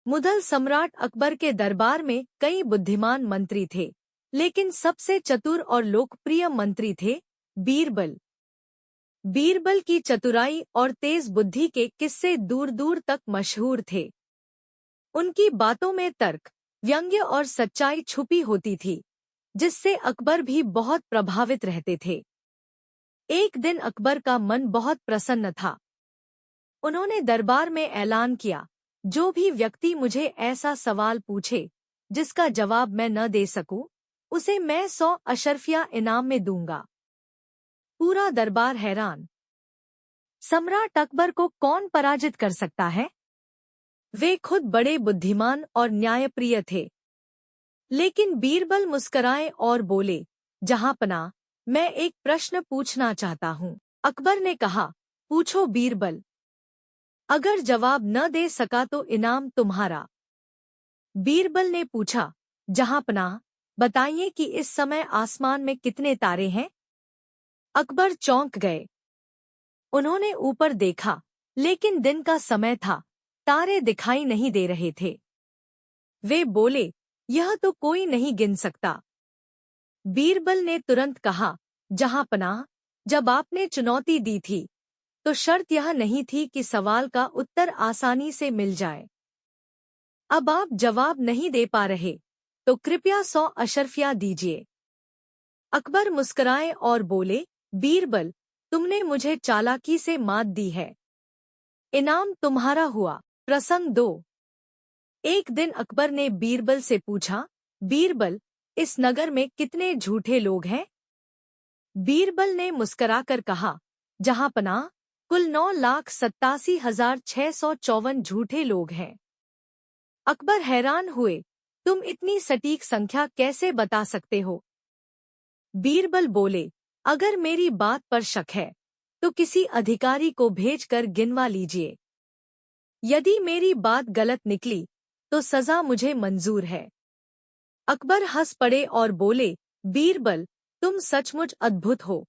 मुगल सम्राट अकबर के दरबार में कई बुद्धिमान मंत्री थे, लेकिन सबसे चतुर और लोकप्रिय मंत्री थे बीरबल। बीरबल की चतुराई और तेज बुद्धि के किस्से दूर दूर तक मशहूर थे। उनकी बातों में तर्क, व्यंग्य और सच्चाई छुपी होती थी, जिससे अकबर भी बहुत प्रभावित रहते थे। एक दिन अकबर का मन बहुत प्रसन्न था। उन्होंने दरबार में ऐलान किया, जो भी व्यक्ति मुझे ऐसा सवाल पूछे जिसका जवाब मैं न दे सकूं, उसे मैं 100 अशर्फिया इनाम में दूंगा। पूरा दरबार हैरान। सम्राट अकबर को कौन पराजित कर सकता है? वे खुद बड़े बुद्धिमान और न्यायप्रिय थे। लेकिन बीरबल मुस्कुराए और बोले, जहांपनाह, मैं एक प्रश्न पूछना चाहता हूँ। अकबर ने कहा, पूछो बीरबल। अगर जवाब न दे सका तो इनाम तुम्हारा। बीरबल ने पूछा, जहांपनाह, बताइए कि इस समय आसमान में कितने तारे हैं? अकबर चौंक गए। उन्होंने ऊपर देखा, लेकिन दिन का समय था, तारे दिखाई नहीं दे रहे थे। वे बोले, यह तो कोई नहीं गिन सकता। बीरबल ने तुरंत कहा, जहांपनाह, जब आपने चुनौती दी थी, तो शर्त यह नहीं थी कि सवाल का उत्तर आसानी से मिल जाए। अब आप जवाब नहीं दे पा रहे, तो कृपया 100 अशर्फिया दीजिए। अकबर मुस्कुराए और बोले, बीरबल, तुमने मुझे चालाकी से मात दी है। इनाम तुम्हारा हुआ। प्रसंग 2। एक दिन अकबर ने बीरबल से पूछा, बीरबल, इस नगर में कितने झूठे लोग हैं? बीरबल ने मुस्कुराकर कहा, जहांपनाह, कुल 9,87,654 झूठे लोग हैं। अकबर हैरान हुए, तुम इतनी सटीक संख्या कैसे बता सकते हो? बीरबल बोले, अगर मेरी बात पर शक है, तो किसी अधिकारी को भेजकर गिनवा लीजिए। यदि मेरी बात गलत निकली, तो सजा मुझे मंजूर है। अकबर हंस पड़े और बोले, बीरबल, तुम सचमुच अद्भुत हो।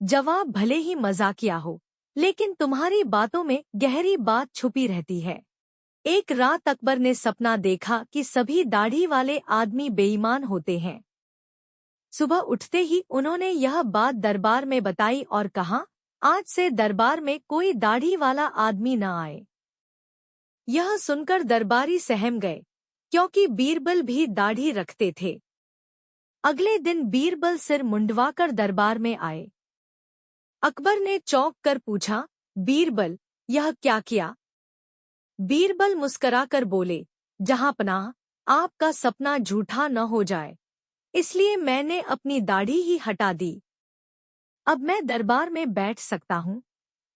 जवाब भले ही मजाकिया हो, लेकिन तुम्हारी बातों में गहरी बात छुपी रहती है। एक रात अकबर ने सपना देखा कि सभी दाढ़ी वाले आदमी बेईमान होते हैं। सुबह उठते ही उन्होंने यह बात दरबार में बताई और कहा, आज से दरबार में कोई दाढ़ी वाला आदमी न आए। यह सुनकर दरबारी सहम गए, क्योंकि बीरबल भी दाढ़ी रखते थे। अगले दिन बीरबल सिर मुंडवाकर दरबार में आए। अकबर ने चौंक कर पूछा, बीरबल, यह क्या किया? बीरबल मुस्कुराकर बोले, जहांपनाह, आपका सपना झूठा न हो जाए, इसलिए मैंने अपनी दाढ़ी ही हटा दी। अब मैं दरबार में बैठ सकता हूँ,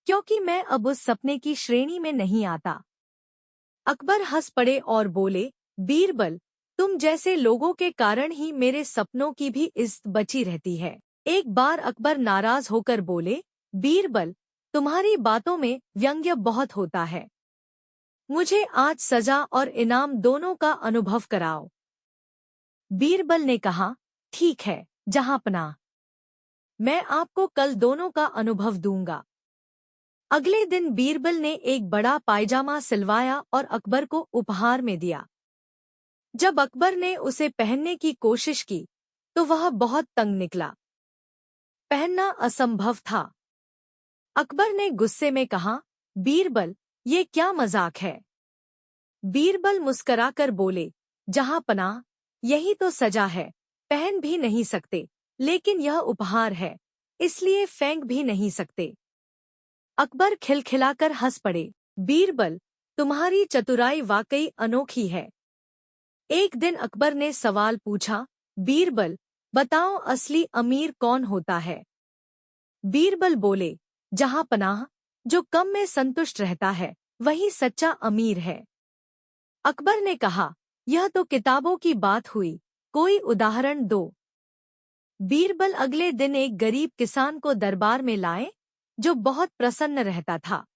क्योंकि मैं अब उस सपने की श्रेणी में नहीं आता। अकबर हंस पड़े और बोले, बीरबल, तुम जैसे लोगों के कारण ही मेरे सपनों की भी इज्जत बची रहती है। एक बार अकबर नाराज होकर बोले, बीरबल, तुम्हारी बातों में व्यंग्य बहुत होता है। मुझे आज सजा और इनाम दोनों का अनुभव कराओ। बीरबल ने कहा, ठीक है, जहांपनाह, मैं आपको कल दोनों का अनुभव दूंगा। अगले दिन बीरबल ने एक बड़ा पायजामा सिलवाया और अकबर को उपहार में दिया। जब अकबर ने उसे पहनने की कोशिश की, तो वह बहुत तंग निकला। पहनना असंभव था। अकबर ने गुस्से में कहा, बीरबल, ये क्या मजाक है? बीरबल मुस्कुराकर बोले, जहांपनाह, यही तो सजा है, पहन भी नहीं सकते, लेकिन यह उपहार है, इसलिए फेंक भी नहीं सकते। अकबर खिलखिलाकर हंस पड़े, बीरबल, तुम्हारी चतुराई वाकई अनोखी है। एक दिन अकबर ने सवाल पूछा, बीरबल, बताओ असली अमीर कौन होता है? बीरबल बोले, जहांपनाह, जो कम में संतुष्ट रहता है, वही सच्चा अमीर है। अकबर ने कहा, यह तो किताबों की बात हुई, कोई उदाहरण दो। बीरबल अगले दिन एक गरीब किसान को दरबार में लाए, जो बहुत प्रसन्न रहता था।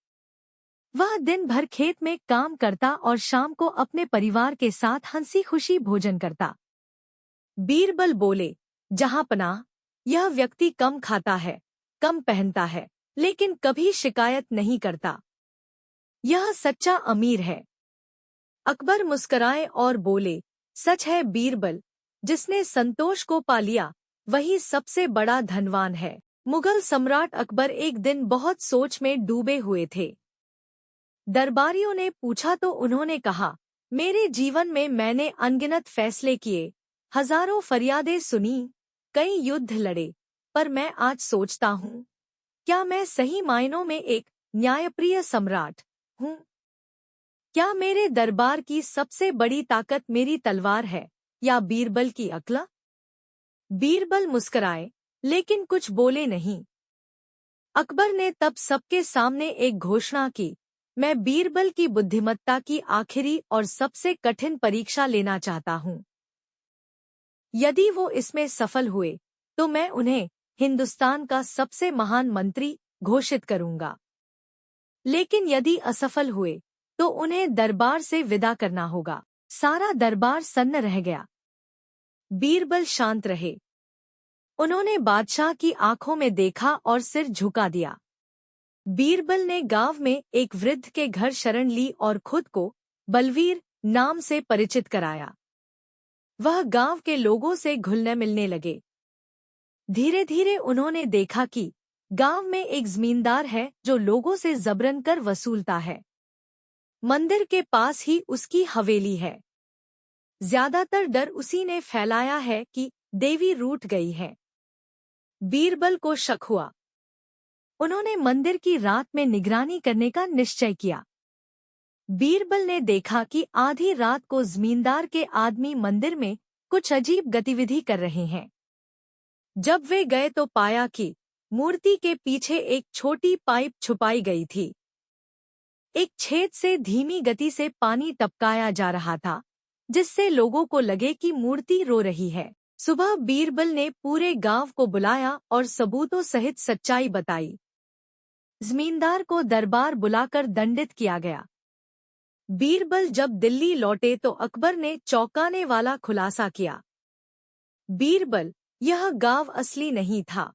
वह दिन भर खेत में काम करता और शाम को अपने परिवार के साथ हंसी खुशी भोजन करता। बीरबल बोले, जहांपनाह, यह व्यक्ति कम खाता है, कम पहनता है, लेकिन कभी शिकायत नहीं करता। यह सच्चा अमीर है। अकबर मुस्कराए और बोले, सच है बीरबल, जिसने संतोष को पा लिया वही सबसे बड़ा धनवान है। मुगल सम्राट अकबर एक दिन बहुत सोच में डूबे हुए थे। दरबारियों ने पूछा तो उन्होंने कहा, मेरे जीवन में मैंने अनगिनत फैसले किए, हजारों फरियादें सुनी, कई युद्ध लड़े, पर मैं आज सोचता हूँ, क्या मैं सही मायनों में एक न्यायप्रिय सम्राट हूँ? क्या मेरे दरबार की सबसे बड़ी ताकत मेरी तलवार है या बीरबल की अक्ल? बीरबल मुस्कराए, लेकिन कुछ बोले नहीं। अकबर ने तब सबके सामने एक घोषणा की, मैं बीरबल की बुद्धिमत्ता की आखिरी और सबसे कठिन परीक्षा लेना चाहता हूँ। यदि वो इसमें सफल हुए तो मैं उन्हें हिंदुस्तान का सबसे महान मंत्री घोषित करूंगा, लेकिन यदि असफल हुए तो उन्हें दरबार से विदा करना होगा। सारा दरबार सन्न रह गया। बीरबल शांत रहे। उन्होंने बादशाह की आंखों में देखा और सिर झुका दिया। बीरबल ने गांव में एक वृद्ध के घर शरण ली और खुद को बलवीर नाम से परिचित कराया। वह गांव के लोगों से घुलने मिलने लगे। धीरे धीरे उन्होंने देखा कि गांव में एक जमींदार है जो लोगों से जबरन कर वसूलता है। मंदिर के पास ही उसकी हवेली है। ज्यादातर डर उसी ने फैलाया है कि देवी रूठ गई है। बीरबल को शक हुआ। उन्होंने मंदिर की रात में निगरानी करने का निश्चय किया। बीरबल ने देखा कि आधी रात को जमींदार के आदमी मंदिर में कुछ अजीब गतिविधि कर रहे हैं। जब वे गए तो पाया कि मूर्ति के पीछे एक छोटी पाइप छुपाई गई थी। एक छेद से धीमी गति से पानी टपकाया जा रहा था, जिससे लोगों को लगे कि मूर्ति रो रही है। सुबह बीरबल ने पूरे गांव को बुलाया और सबूतों सहित सच्चाई बताई। जमींदार को दरबार बुलाकर दंडित किया गया। बीरबल जब दिल्ली लौटे तो अकबर ने चौंकाने वाला खुलासा किया। बीरबल, यह गांव असली नहीं था।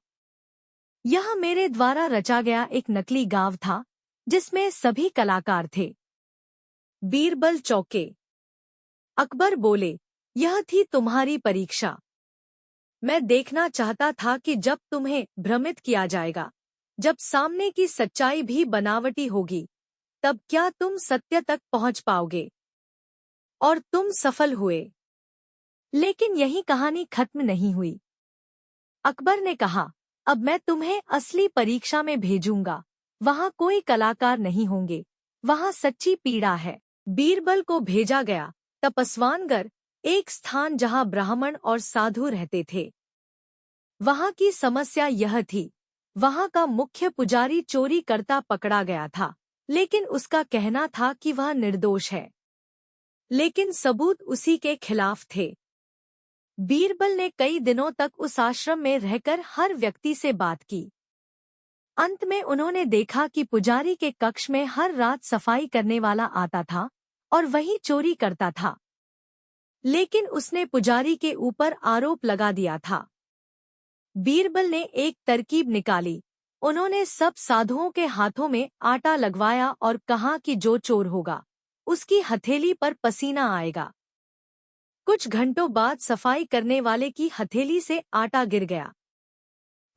यह मेरे द्वारा रचा गया एक नकली गांव था, जिसमें सभी कलाकार थे। बीरबल चौंके। अकबर बोले, यह थी तुम्हारी परीक्षा। मैं देखना चाहता था कि जब तुम्हें भ्रमित किया जाएगा, जब सामने की सच्चाई भी बनावटी होगी, तब क्या तुम सत्य तक पहुंच पाओगे। और तुम सफल हुए। लेकिन यही कहानी खत्म नहीं हुई। अकबर ने कहा, अब मैं तुम्हें असली परीक्षा में भेजूंगा। वहां कोई कलाकार नहीं होंगे, वहां सच्ची पीड़ा है। बीरबल को भेजा गया तपस्वानगढ़, एक स्थान जहां ब्राह्मण और साधु रहते थे। वहां की समस्या यह थी, वहां का मुख्य पुजारी चोरी करता पकड़ा गया था, लेकिन उसका कहना था कि वह निर्दोष है। लेकिन सबूत उसी के खिलाफ थे। बीरबल ने कई दिनों तक उस आश्रम में रहकर हर व्यक्ति से बात की। अंत में उन्होंने देखा कि पुजारी के कक्ष में हर रात सफाई करने वाला आता था और वही चोरी करता था। लेकिन उसने पुजारी के ऊपर आरोप लगा दिया था। बीरबल ने एक तरकीब निकाली। उन्होंने सब साधुओं के हाथों में आटा लगवाया और कहा कि जो चोर होगा, उसकी हथेली पर पसीना आएगा। कुछ घंटों बाद सफाई करने वाले की हथेली से आटा गिर गया।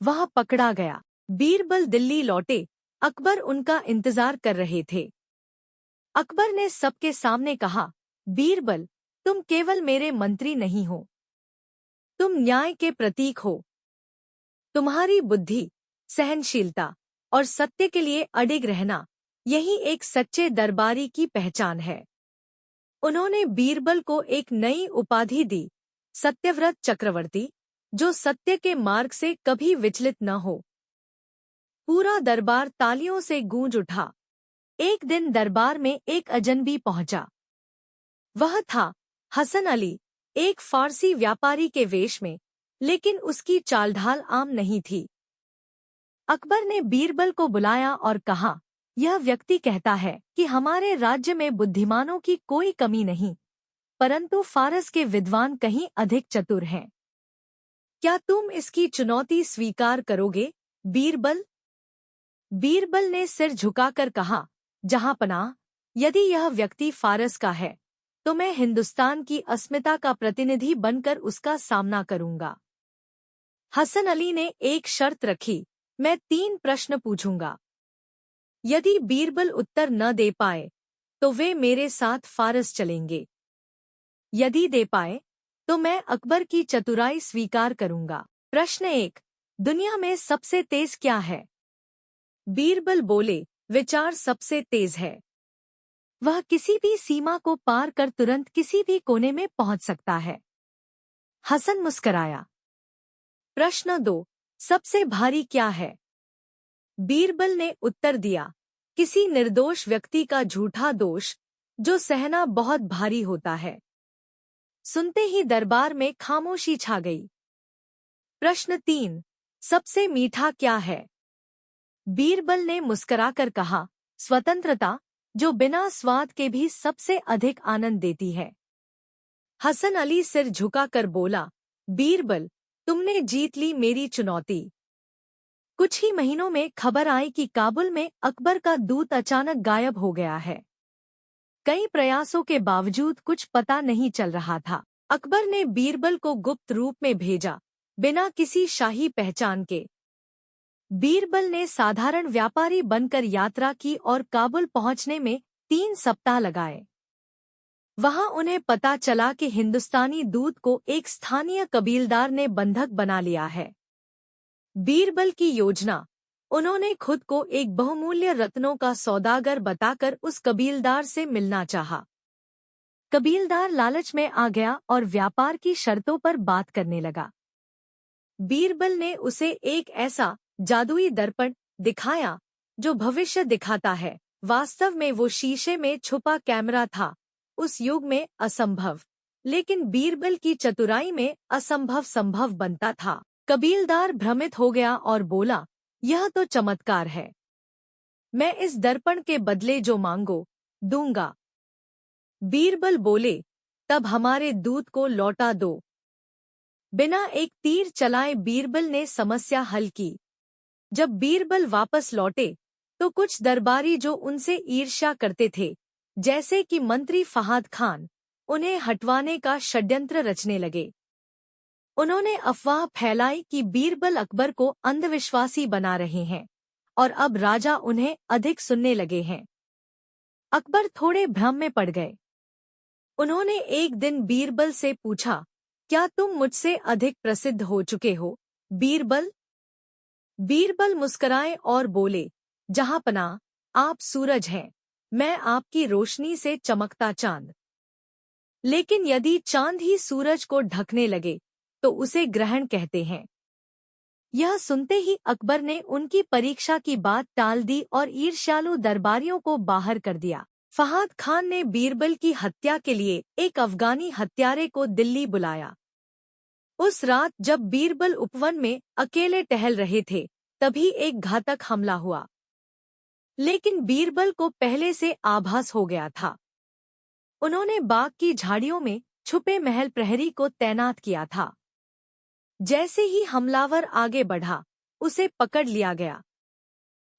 वह पकड़ा गया। बीरबल दिल्ली लौटे। अकबर उनका इंतजार कर रहे थे। अकबर ने सबके सामने कहा, बीरबल, तुम केवल मेरे मंत्री नहीं हो, तुम न्याय के प्रतीक हो। तुम्हारी बुद्धि, सहनशीलता और सत्य के लिए अडिग रहना, यही एक सच्चे दरबारी की पहचान है। उन्होंने बीरबल को एक नई उपाधि दी, सत्यव्रत चक्रवर्ती, जो सत्य के मार्ग से कभी विचलित न हो। पूरा दरबार तालियों से गूंज उठा। एक दिन दरबार में एक अजनबी पहुंचा। वह था हसन अली, एक फारसी व्यापारी के वेश में, लेकिन उसकी चालढाल आम नहीं थी। अकबर ने बीरबल को बुलाया और कहा, यह व्यक्ति कहता है कि हमारे राज्य में बुद्धिमानों की कोई कमी नहीं, परंतु फारस के विद्वान कहीं अधिक चतुर हैं। क्या तुम इसकी चुनौती स्वीकार करोगे, बीरबल? बीरबल ने सिर झुकाकर कहा, जहांपनाह, यदि यह व्यक्ति फारस का है तो मैं हिंदुस्तान की अस्मिता का प्रतिनिधि बनकर उसका सामना करूंगा। हसन अली ने एक शर्त रखी, मैं 3 प्रश्न पूछूंगा। यदि बीरबल उत्तर न दे पाए तो वे मेरे साथ फारस चलेंगे। यदि दे पाए तो मैं अकबर की चतुराई स्वीकार करूंगा। प्रश्न 1, दुनिया में सबसे तेज क्या है? बीरबल बोले, विचार सबसे तेज है। वह किसी भी सीमा को पार कर तुरंत किसी भी कोने में पहुंच सकता है। हसन मुस्कराया। प्रश्न 2, सबसे भारी क्या है? बीरबल ने उत्तर दिया, किसी निर्दोष व्यक्ति का झूठा दोष, जो सहना बहुत भारी होता है। सुनते ही दरबार में खामोशी छा गई। प्रश्न 3, सबसे मीठा क्या है? बीरबल ने मुस्कुराकर कहा, स्वतंत्रता, जो बिना स्वाद के भी सबसे अधिक आनंद देती है। हसन अली सिर झुकाकर बोला, बीरबल, तुमने जीत ली मेरी चुनौती। कुछ ही महीनों में खबर आई कि काबुल में अकबर का दूत अचानक गायब हो गया है। कई प्रयासों के बावजूद कुछ पता नहीं चल रहा था। अकबर ने बीरबल को गुप्त रूप में भेजा, बिना किसी शाही पहचान के। बीरबल ने साधारण व्यापारी बनकर यात्रा की और काबुल पहुंचने में 3 सप्ताह लगाए। वहां उन्हें पता चला कि हिंदुस्तानी दूत को एक स्थानीय कबीलदार ने बंधक बना लिया है। बीरबल की योजना, उन्होंने खुद को एक बहुमूल्य रत्नों का सौदागर बताकर उस कबीलदार से मिलना चाहा। कबीलदार लालच में आ गया और व्यापार की शर्तों पर बात करने लगा। बीरबल ने उसे एक ऐसा जादुई दर्पण दिखाया जो भविष्य दिखाता है। वास्तव में वो शीशे में छुपा कैमरा था। उस युग में असंभव, लेकिन बीरबल की चतुराई में असंभव संभव बनता था। कबीलदार भ्रमित हो गया और बोला, यह तो चमत्कार है। मैं इस दर्पण के बदले जो मांगो, दूंगा। बीरबल बोले, तब हमारे दूत को लौटा दो। बिना एक तीर चलाए बीरबल ने समस्या हल की। जब बीरबल वापस लौटे तो कुछ दरबारी जो उनसे ईर्ष्या करते थे, जैसे कि मंत्री फहाद खान, उन्हें हटवाने का षड्यंत्र रचने लगे। उन्होंने अफवाह फैलाई कि बीरबल अकबर को अंधविश्वासी बना रहे हैं और अब राजा उन्हें अधिक सुनने लगे हैं। अकबर थोड़े भ्रम में पड़ गए। उन्होंने एक दिन बीरबल से पूछा, क्या तुम मुझसे अधिक प्रसिद्ध हो चुके हो, बीरबल? बीरबल मुस्कुराए और बोले, जहांपनाह, आप सूरज हैं, मैं आपकी रोशनी से चमकता चांद। लेकिन यदि चांद ही सूरज को ढकने लगे तो उसे ग्रहण कहते हैं। यह सुनते ही अकबर ने उनकी परीक्षा की बात टाल दी और ईर्ष्यालु दरबारियों को बाहर कर दिया। फहाद खान ने बीरबल की हत्या के लिए एक अफगानी हत्यारे को दिल्ली बुलाया। उस रात जब बीरबल उपवन में अकेले टहल रहे थे, तभी एक घातक हमला हुआ। लेकिन बीरबल को पहले से आभास हो गया था। उन्होंने बाग की झाड़ियों में छुपे महल प्रहरी को तैनात किया था। जैसे ही हमलावर आगे बढ़ा, उसे पकड़ लिया गया।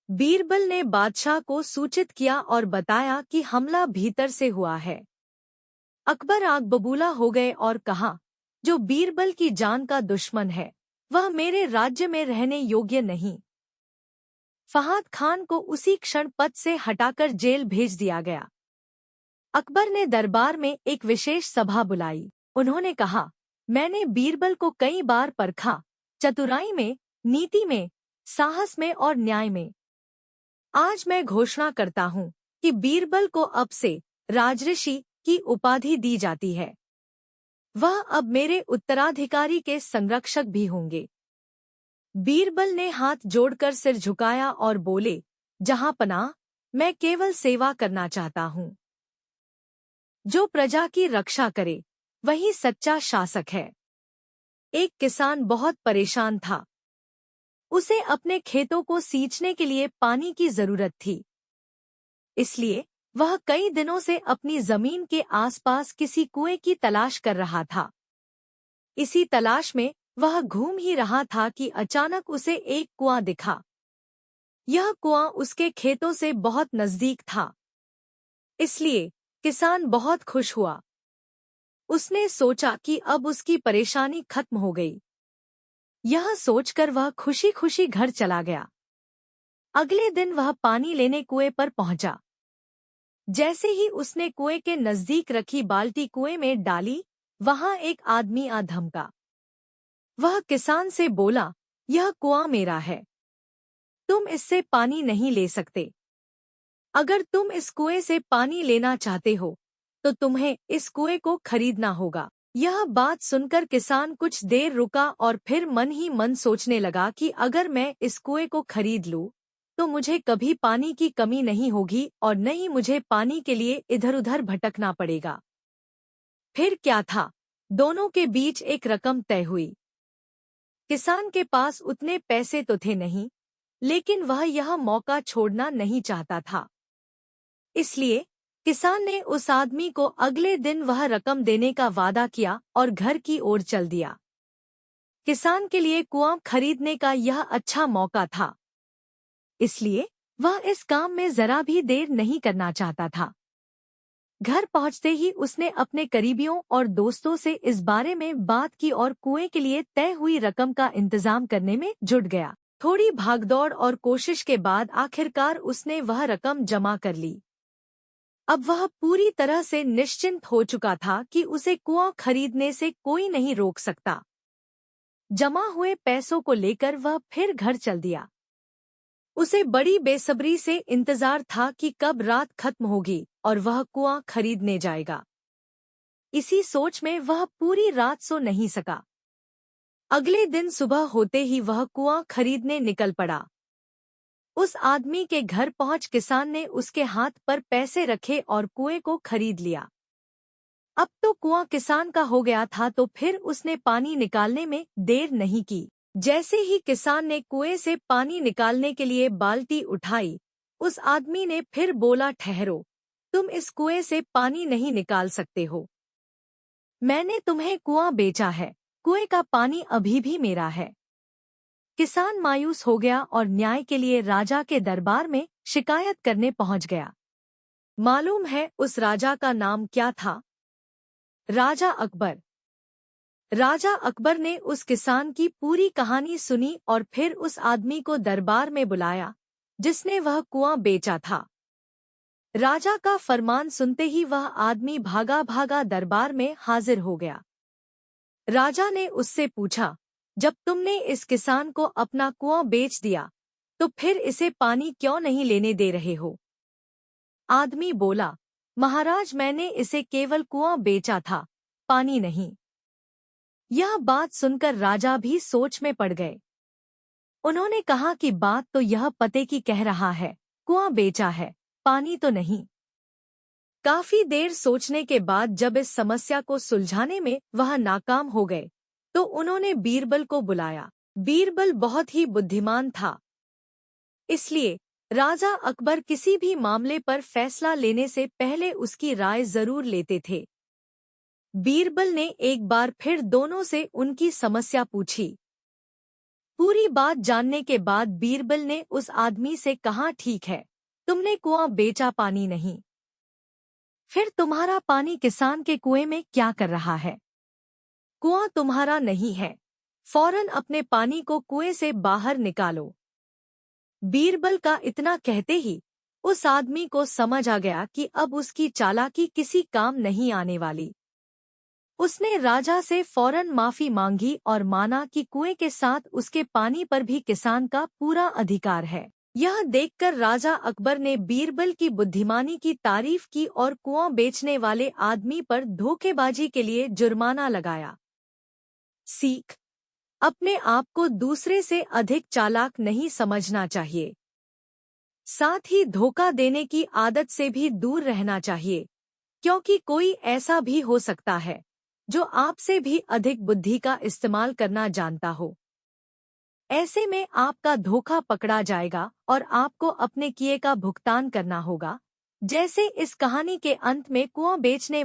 बीरबल ने बादशाह को सूचित किया और बताया कि हमला भीतर से हुआ है। अकबर आग बबूला हो गए और कहा, जो बीरबल की जान का दुश्मन है, वह मेरे राज्य में रहने योग्य नहीं। फहाद खान को उसी क्षण पद से हटाकर जेल भेज दिया गया। अकबर ने दरबार में एक विशेष सभा बुलाई। उन्होंने कहा, मैंने बीरबल को कई बार परखा, चतुराई में, नीति में, साहस में और न्याय में। आज मैं घोषणा करता हूँ कि बीरबल को अब से राजऋषि की उपाधि दी जाती है। वह अब मेरे उत्तराधिकारी के संरक्षक भी होंगे। बीरबल ने हाथ जोड़कर सिर झुकाया और बोले, जहांपनाह, मैं केवल सेवा करना चाहता हूँ। जो प्रजा की रक्षा करे, वही सच्चा शासक है। एक किसान बहुत परेशान था। उसे अपने खेतों को सींचने के लिए पानी की जरूरत थी। इसलिए वह कई दिनों से अपनी जमीन के आसपास किसी कुएं की तलाश कर रहा था। इसी तलाश में वह घूम ही रहा था कि अचानक उसे एक कुआं दिखा। यह कुआं उसके खेतों से बहुत नजदीक था। इसलिए किसान बहुत खुश हुआ उसने सोचा कि अब उसकी परेशानी खत्म हो गई। यह सोचकर वह खुशी खुशी घर चला गया। अगले दिन वह पानी लेने कुएं पर पहुंचा। जैसे ही उसने कुएं के नजदीक रखी बाल्टी कुएं में डाली, वहां एक आदमी आ धमका। वह किसान से बोला, यह कुआं मेरा है, तुम इससे पानी नहीं ले सकते। अगर तुम इस कुएं से पानी लेना चाहते हो तो तुम्हें इस कुएं को खरीदना होगा। यह बात सुनकर किसान कुछ देर रुका और फिर मन ही मन सोचने लगा कि अगर मैं इस कुएं को खरीद लूं तो मुझे कभी पानी की कमी नहीं होगी और न ही मुझे पानी के लिए इधर-उधर भटकना पड़ेगा। फिर क्या था, दोनों के बीच एक रकम तय हुई। किसान के पास उतने पैसे तो थे नहीं, लेकिन वह यह मौका छोड़ना नहीं चाहता था। इसलिए किसान ने उस आदमी को अगले दिन वह रकम देने का वादा किया और घर की ओर चल दिया। किसान के लिए कुआं खरीदने का यह अच्छा मौका था, इसलिए वह इस काम में जरा भी देर नहीं करना चाहता था। घर पहुंचते ही उसने अपने करीबियों और दोस्तों से इस बारे में बात की और कुएं के लिए तय हुई रकम का इंतजाम करने में जुट गया। थोड़ी भागदौड़ और कोशिश के बाद आखिरकार उसने वह रकम जमा कर ली। अब वह पूरी तरह से निश्चिंत हो चुका था कि उसे कुआं खरीदने से कोई नहीं रोक सकता। जमा हुए पैसों को लेकर वह फिर घर चल दिया। उसे बड़ी बेसब्री से इंतजार था कि कब रात खत्म होगी और वह कुआं खरीदने जाएगा। इसी सोच में वह पूरी रात सो नहीं सका। अगले दिन सुबह होते ही वह कुआं खरीदने निकल पड़ा। उस आदमी के घर पहुंच किसान ने उसके हाथ पर पैसे रखे और कुएं को खरीद लिया। अब तो कुआं किसान का हो गया था, तो फिर उसने पानी निकालने में देर नहीं की। जैसे ही किसान ने कुएं से पानी निकालने के लिए बाल्टी उठाई, उस आदमी ने फिर बोला, ठहरो, तुम इस कुएं से पानी नहीं निकाल सकते हो। मैंने तुम्हें कुआं बेचा है, कुएं का पानी अभी भी मेरा है। किसान मायूस हो गया और न्याय के लिए राजा के दरबार में शिकायत करने पहुंच गया। मालूम है उस राजा का नाम क्या था? राजा अकबर। राजा अकबर ने उस किसान की पूरी कहानी सुनी और फिर उस आदमी को दरबार में बुलाया जिसने वह कुआं बेचा था। राजा का फरमान सुनते ही वह आदमी भागा भागा दरबार में हाजिर हो गया। राजा ने उससे पूछा, जब तुमने इस किसान को अपना कुआं बेच दिया तो फिर इसे पानी क्यों नहीं लेने दे रहे हो? आदमी बोला, महाराज, मैंने इसे केवल कुआं बेचा था, पानी नहीं। यह बात सुनकर राजा भी सोच में पड़ गए। उन्होंने कहा कि बात तो यह पते की कह रहा है, कुआं बेचा है, पानी तो नहीं। काफी देर सोचने के बाद जब इस समस्या को सुलझाने में वह नाकाम हो गए तो उन्होंने बीरबल को बुलाया। बीरबल बहुत ही बुद्धिमान था, इसलिए राजा अकबर किसी भी मामले पर फैसला लेने से पहले उसकी राय जरूर लेते थे। बीरबल ने एक बार फिर दोनों से उनकी समस्या पूछी। पूरी बात जानने के बाद बीरबल ने उस आदमी से कहा, ठीक है, तुमने कुआं बेचा, पानी नहीं। फिर तुम्हारा पानी किसान के कुएं में क्या कर रहा है? कुआं तुम्हारा नहीं है, फौरन अपने पानी को कुएं से बाहर निकालो। बीरबल का इतना कहते ही उस आदमी को समझ आ गया कि अब उसकी चालाकी किसी काम नहीं आने वाली। उसने राजा से फौरन माफी मांगी और माना कि कुएं के साथ उसके पानी पर भी किसान का पूरा अधिकार है। यह देखकर राजा अकबर ने बीरबल की बुद्धिमानी की तारीफ की और कुआं बेचने वाले आदमी पर धोखेबाजी के लिए जुर्माना लगाया। सीख: अपने आप को दूसरे से अधिक चालाक नहीं समझना चाहिए। साथ ही धोखा देने की आदत से भी दूर रहना चाहिए, क्योंकि कोई ऐसा भी हो सकता है जो आपसे भी अधिक बुद्धि का इस्तेमाल करना जानता हो। ऐसे में आपका धोखा पकड़ा जाएगा और आपको अपने किए का भुगतान करना होगा। जैसे इस कहानी के अंत में कुआं बेचने